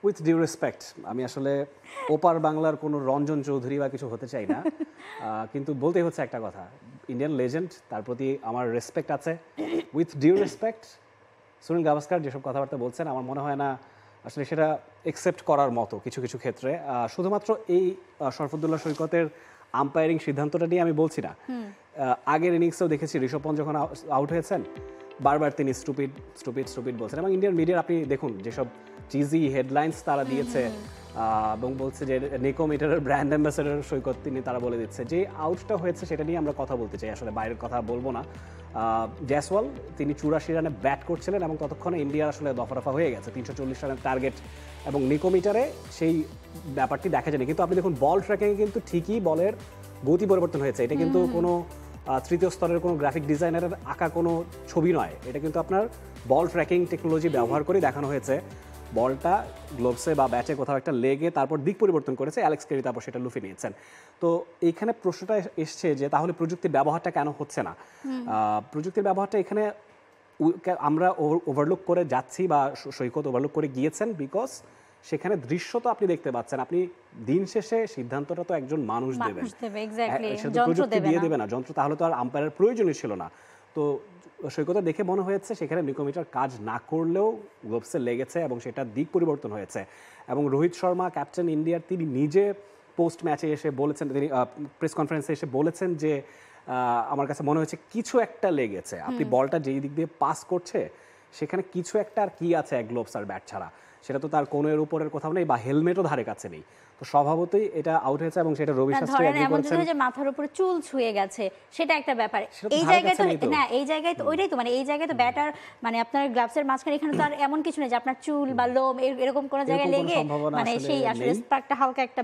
With due respect, আমি আসলে ওপার বাংলার কোনো রঞ্জন চৌধুরী বা কিছু হতে চাই না, কিন্তু বলতেই হচ্ছে একটা কথা, ইন্ডিয়ান লেজেন্ড, তার প্রতি আমার রেসপেক্ট আছে। With due respect, Sunil Gavaskar যেসব কথাবার্তা বলছেন আমার মনে হয় না আসলে সেটা একসেপ্ট করার মতো কিছু কিছু ক্ষেত্রে। শুধুমাত্র এই শরফুদ্দৌল্লা সৈকতের আম্পায়ারিং সিদ্ধান্তটা নিয়ে আমি বলছি না, আগের ইনিংসেও দেখেছি ঋষভ পন্থ যখন আউট হয়েছেন বারবার তিনি স্টুপিড স্টুপিড স্টুপিড বলছেন, এবং ইন্ডিয়ান মিডিয়ার আপনি দেখুন যেসব চিজি হেডলাইন্স তারা দিয়েছে এবং বলছে যে নিকোমিটারের ব্র্যান্ড অ্যাম্বাসেডর সৈকত তিনি, তারা বলে দিচ্ছে যে আউটটা হয়েছে সেটা নিয়ে আমরা কথা বলতে চাই, আসলে বাইরের কথা বলবো না। জয়সওয়াল তিনি 84 রানে ব্যাট করছিলেন এবং ততক্ষণে ইন্ডিয়া আসলে দফারফা হয়ে গেছে, 340 রানের টার্গেট, এবং নিকোমিটারে সেই ব্যাপারটি দেখা যায়নি। কিন্তু আপনি দেখুন বল ট্র্যাকিংয়ে কিন্তু ঠিকই বলের গতি পরিবর্তন হয়েছে, এটা কিন্তু কোনো তৃতীয় স্তরের কোনো গ্রাফিক ডিজাইনারের আঁকা কোনো ছবি নয়, এটা কিন্তু আপনার বল ট্র্যাকিং টেকনোলজি ব্যবহার করে দেখানো হয়েছে। বলটা গ্লোভসে বা ব্যাটে কোথাও একটা লেগে তারপর দিক পরিবর্তন করেছে অ্যালেক্স কেরি, তারপর সেটা লুফে নিয়েছেন। তো এইখানে প্রশ্নটা এসছে যে তাহলে প্রযুক্তির ব্যবহারটা কেন হচ্ছে না? প্রযুক্তির ব্যবহারটা এখানে আমরা ওভারলুক করে যাচ্ছি বা সৈকত ওভারলুক করে গিয়েছেন বিকজ সেখানে দৃশ্য তো আপনি দেখতে পাচ্ছেন, আপনি দিন শেষে সিদ্ধান্তটা তো একজন মানুষ দেবেন, সেটা তো প্রযুক্তি দিয়ে দেবে না যন্ত্র, তাহলে তো আর আম্পায়ারের প্রয়োজনই ছিল না। তো সৈকতে দেখে মনে হয়েছে সেখানে নিকোমিটার কাজ না করলেও গ্লোভসে লেগেছে এবং সেটার দিক পরিবর্তন হয়েছে। এবং রোহিত শর্মা ক্যাপ্টেন ইন্ডিয়ার তিনি নিজে পোস্ট ম্যাচে এসে বলেছেন, তিনি প্রেস কনফারেন্সে এসে বলেছেন যে আমার কাছে মনে হয়েছে কিছু একটা লেগেছে, আপনি বলটা যেই দিক দিয়ে পাস করছে সেখানে কিছু একটা আর কি আছে এক গ্লোভস আর ব্যাট ছাড়া, সেটা তো তার কোণের উপরের কোথাও নেই বা হেলমেটও ধারে কাছে নেই, তো স্বভাবতই এটা আউট হয়েছে। এবং সেটা রবি শাস্ত্রী এগ্রি করেছেন যে মাথার উপরে চুল ছুঁয়ে গেছে সেটা একটা ব্যাপার, এই জায়গায় তো না, এই জায়গায় তো ওইটাই তো, মানে এই জায়গায় তো ব্যাটার মানে আপনার গ্লাভসের মাঝখানে এখানে তো আর এমন কিছু নেই যে আপনার চুল বা লোম এরকম কোন জায়গায় লেগে মানে সেই আসলে স্পার্কটা হালকা একটা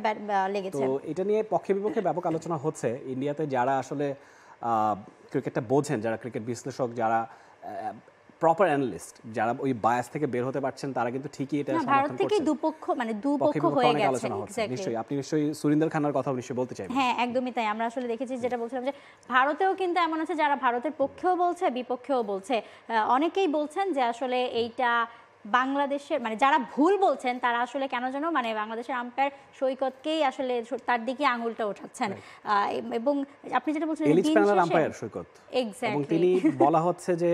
লেগেছে। তো এটা নিয়ে পক্ষে বিপক্ষে ব্যাপক আলোচনা হচ্ছে। ইন্ডিয়াতে যারা আসলে ক্রিকেটটা বোঝেন, যারা ক্রিকেট বিশ্লেষক, যারা প্রপার অ্যানালিস্ট, যারা ওই বায়াস থেকে বের হতে পারছেন, তারা কিন্তু ঠিকই এটা ভারত থেকে দুপক্ষ মানে দুপক্ষ হয়ে গেছে। নিশ্চয়ই আপনি নিশ্চয়ই সুরিন্দর খান্নার কথা নিশ্চয়ই বলতে চাইবেন। হ্যাঁ একদমই তাই, আমরা আসলে দেখেছি যেটা বলছিলাম যে ভারতেও কিন্তু এমন আছে যারা ভারতের পক্ষেও বলছে বিপক্ষেও বলছে, অনেকেই বলছেন যে আসলে এইটা বাংলাদেশের মানে যারা ভুল বলছেন তারা আসলে কেন যেন মানে বাংলাদেশের আম্পায়ার সৈকতকেই আসলে তার দিকে আঙুলটা ওঠাচ্ছেন। এবং আপনি যেটা বলছিলেন আম্পায়ার সৈকত, এবং তিনি বলা হচ্ছে যে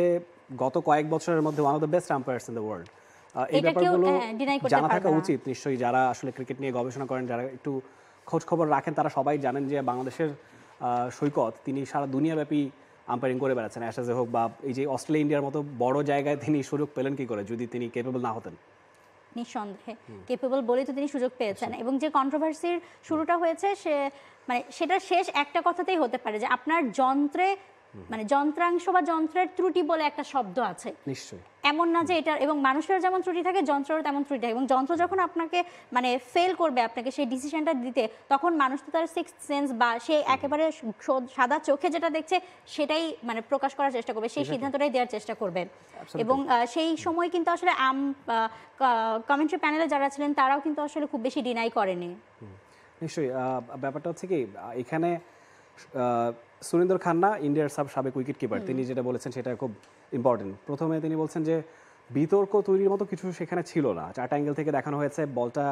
গত কয়েক বছরের মধ্যে one of the best umpires in the world. এই ব্যাপারগুলো জানা থাকা উচিত নিশ্চয়ই, যারা আসলে ক্রিকেট নিয়ে গবেষণা করেন, যারা একটু খোঁজ খবর রাখেন, তারা সবাই জানেন যে বাংলাদেশের সৈকত তিনি সারা দুনিয়াব্যাপী আম্পায়ারিং করে বেড়াচ্ছেন, অ্যাশেজে হোক বা এই যে অস্ট্রেলিয়া ইন্ডিয়ার মতো বড় জায়গায় তিনি সুযোগ পেলেন কি করে যদি তিনি কেপেবল না হতেন? নিঃসন্দেহে কেপেবল বলেই তো তিনি সুযোগ পেয়েছেন। এবং যে কন্ট্রোভার্সির শুরুটা হয়েছে সে মানে সেটা শেষ একটা কথাতেই হতে পারে যে আপনার যন্ত্রে মানে যন্ত্রাংশ বা যন্ত্রের ত্রুটি বলে একটা শব্দ আছে, নিশ্চয়ই এমন না যে এটা, এবং মানুষের যেমন ত্রুটি থাকে যন্ত্রেরও তেমন ত্রুটি থাকে, এবং যন্ত্র যখন আপনাকে মানে ফেল করবে আপনাকে সেই ডিসিশনটা দিতে, তখন মানুষ তো তার সিক্সথ সেন্স বা সে একেবারে সাদা চোখে যেটা দেখছে সেটাই মানে প্রকাশ করার চেষ্টা করবে, সেই সিদ্ধান্তটাই দেওয়ার চেষ্টা করবে। এবং সেই সময় কিন্তু আসলে কমেন্ট্রি প্যানেলে যারা ছিলেন তারাও কিন্তু আসলে খুব বেশি ডিনাই করেনি। নিশ্চয়ই ব্যাপারটা হচ্ছে কি, এখানে সুরিন্দর খান্না ইন্ডিয়ার সাবেক উইকেট কিপার, তিনি যেটা বলেছেন সেটা খুব ইম্পর্টেন্ট। প্রথমে তিনি বলছেন যে বিতর্ক তৈরির মতো কিছু সেখানে ছিল না, চারটা অ্যাঙ্গেল থেকে দেখানো হয়েছে বলটা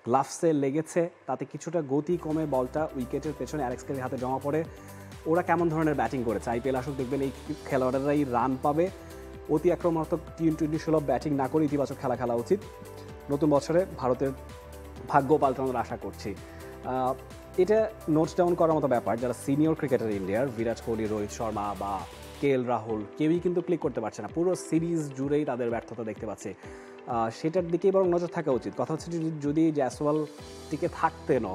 গ্লাভসে লেগেছে, তাতে কিছুটা গতি কমে বলটা উইকেটের পেছনে অ্যালেক্স কেরির হাতে জমা পড়ে। ওরা কেমন ধরনের ব্যাটিং করেছে, আইপিএল আসুক দেখবেন এই খেলোয়াড়েরাই রান পাবে, অতি আক্রমণাত্মক টি-20 সুলভ ব্যাটিং না করে ইতিবাচক খেলা উচিত। নতুন বছরে ভারতের ভাগ্য পাল্টানোর আশা করছি। এটা নোট ডাউন করার মতো ব্যাপার, যারা সিনিয়র ক্রিকেটার ইন্ডিয়ার বিরাট কোহলি, রোহিত শর্মা বা কেএল রাহুল কেউই কিন্তু ক্লিক করতে পারছে না, পুরো সিরিজ জুড়েই তাদের ব্যর্থতা দেখতে পাচ্ছে। সেটার দিকেই বরং নজর থাকা উচিত। কথা হচ্ছে যদি জয়সওয়াল টিকে থাকতেন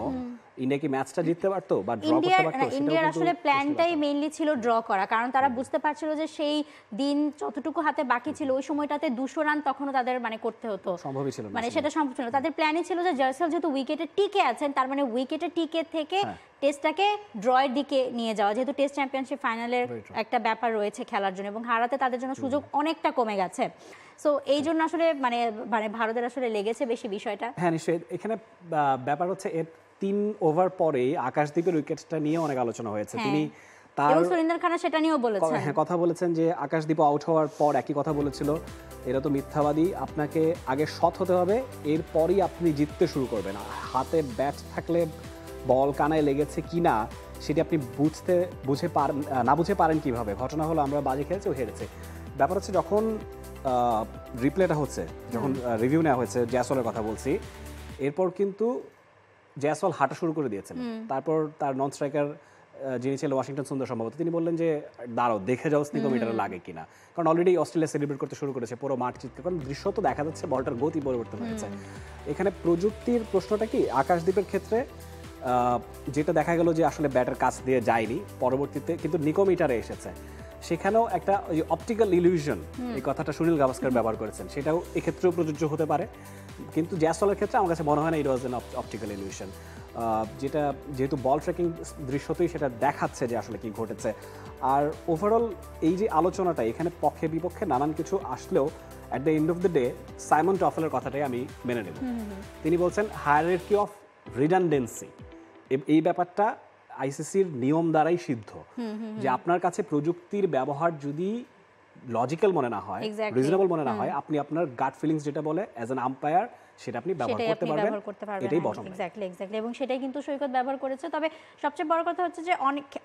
ইন্ডিয়া কি ম্যাচটা জিততে পারতো বা ড্র করতে পারতো? ইন্ডিয়ার আসলে প্ল্যানটাই মেইনলি ছিল ড্র করা, কারণ তারা বুঝতে পারছিল যে সেই দিন যতটুকু হাতে বাকি ছিল ওই সময়টাতে 200 রান তখনও তাদের মানে করতে হতো, সম্ভবই ছিল মানে সেটা সম্ভব ছিল। তাদের প্ল্যানই ছিল যে জয়সওয়াল যেহেতু উইকেটে টিকে আছেন, তার মানে উইকেটে টিকে থেকে টেস্টটাকে ড্রয়ের দিকে নিয়ে যাওয়া, যেহেতু টেস্ট চ্যাম্পিয়নশিপ ফাইনালের একটা ব্যাপার রয়েছে খেলার জন্য এবং হারাতে তাদের জন্য সুযোগ অনেকটা কমে গেছে। সো এই জন্য আসলে মানে ভারতের আসলে লেগেছে বেশি বিষয়টা। হ্যাঁ নিশ্চয়ই, এখানে ব্যাপার হচ্ছে 3 ওভার পরে আকাশদীপের উইকেটটা নিয়ে অনেক আলোচনা হয়েছে। তিনি এবং সুরিন্দর খান সেটা নিয়েও বলেছেন। হ্যাঁ, কথা বলেছেন যে আকাশদীপ আউট হওয়ার পর একই কথা বলেছিল, এরা তো মিথ্যাবাদী, আপনাকে আগে সৎ হতে হবে, এরপরই আপনি জিততে শুরু করবেন। হাতে ব্যাট থাকলে বল কানায় লেগেছে কি না সেটি আপনি না বুঝে পারেন কিভাবে। ঘটনা হলো আমরা বাজি খেলেছি, ও হেরেছে। ব্যাপার হচ্ছে যখন রিপ্লেটা হচ্ছে, যখন রিভিউ নেওয়া হয়েছে, জয়সওয়ালের কথা বলছি, এরপর কিন্তু জয়সওয়াল হাঁটা শুরু করে দিয়েছেন। তারপর তার নন স্ট্রাইকার যিনি ছিল ওয়াশিংটন সুন্দর সম্ভবত, তিনি বললেন যে দাঁড়াও দেখে যাও স্নিকোমিটারে লাগে কিনা, কারণ অলরেডি অস্ট্রেলিয়া সেলিব্রেট করতে শুরু করেছে, পুরো মাঠ চিৎকার, কারণ দৃশ্য তো দেখা যাচ্ছে বলটার গতি পরিবর্তন হয়েছে। এখানে প্রযুক্তির প্রশ্নটা কি, আকাশদ্বীপের ক্ষেত্রে যেটা দেখা গেল যে আসলে ব্যাটের কাছ দিয়ে যায়নি, পরবর্তীতে কিন্তু নিকোমিটারে এসেছে, সেখানেও একটা ওই অপটিক্যাল ইলিউশন, এই কথাটা সুনীল গাভাস্কার ব্যবহার করেছেন, সেটাও এক্ষেত্রেও প্রযোজ্য হতে পারে। কিন্তু জয়সওয়ালের ক্ষেত্রে আমার কাছে মনে হয় না ইট ওয়াজ এন অপটিক্যাল ইলিউশন, যেহেতু বল ট্র্যাকিং দৃশ্যতেই সেটা দেখাচ্ছে যে আসলে কি ঘটেছে। আর ওভারঅল এই যে আলোচনাটা, এখানে পক্ষে বিপক্ষে নানান কিছু আসলেও at the end of the day Simon টফেলের কথাটাই আমি মেনে নেব। তিনি বলছেন হায়ারার্কি অফ রিডান্ডেন্সি, এই ব্যাপারটা আইসিসির নিয়ম দ্বারাই সিদ্ধ, যে আপনার কাছে প্রযুক্তির ব্যবহার যদি লজিক্যাল মনে না হয়, রিজনেবল মনে না হয়, আপনি আপনার গাট ফিলিংস যেটা বলে অ্যাজ অ্যান আম্পায়ার সেটা আপনি ব্যবহার করতে পারবেন, এটাই বটম লাইন। এক্স্যাক্টলি, এবং সেটাই কিন্তু সৈকত ব্যবহার করেছে। তবে সবচেয়ে বড় কথা হচ্ছে যে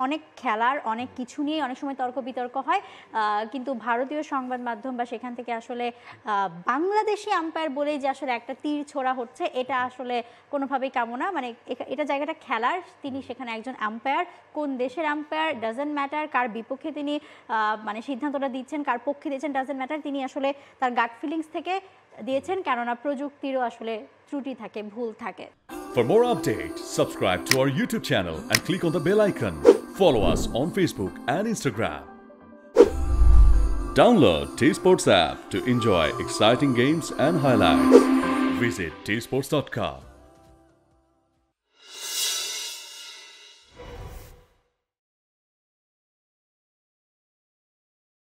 অনেক খেলার অনেক কিছু নিয়ে অনেক সময় তর্ক বিতর্ক হয়, কিন্তু ভারতীয় সংবাদ মাধ্যম বা সেখান থেকে আসলে বাংলাদেশি আম্পায়ার বলেই যে আসলে একটা তীর ছোড়া হচ্ছে, এটা আসলে কোনোভাবেই কাম্য না। মানে এটা জায়গাটা খেলার, তিনি সেখানে একজন আম্পায়ার, কোন দেশের আম্পায়ার ডাজেন্ট ম্যাটার, কার বিপক্ষে তিনি মানে সিদ্ধান্তটা দিচ্ছেন, কার পক্ষে দিচ্ছেন ডাজেন্ট ম্যাটার, তিনি আসলে তার গাট ফিলিংস থেকে দিয়েছেন, কেননা প্রযুক্তিরও আসলে ত্রুটি থাকে, ভুল থাকে। For more updates, subscribe to our YouTube channel and click on the bell icon. Follow us on Facebook and Instagram. Download T-Sports app to enjoy exciting games and highlights. Visit tsports.com.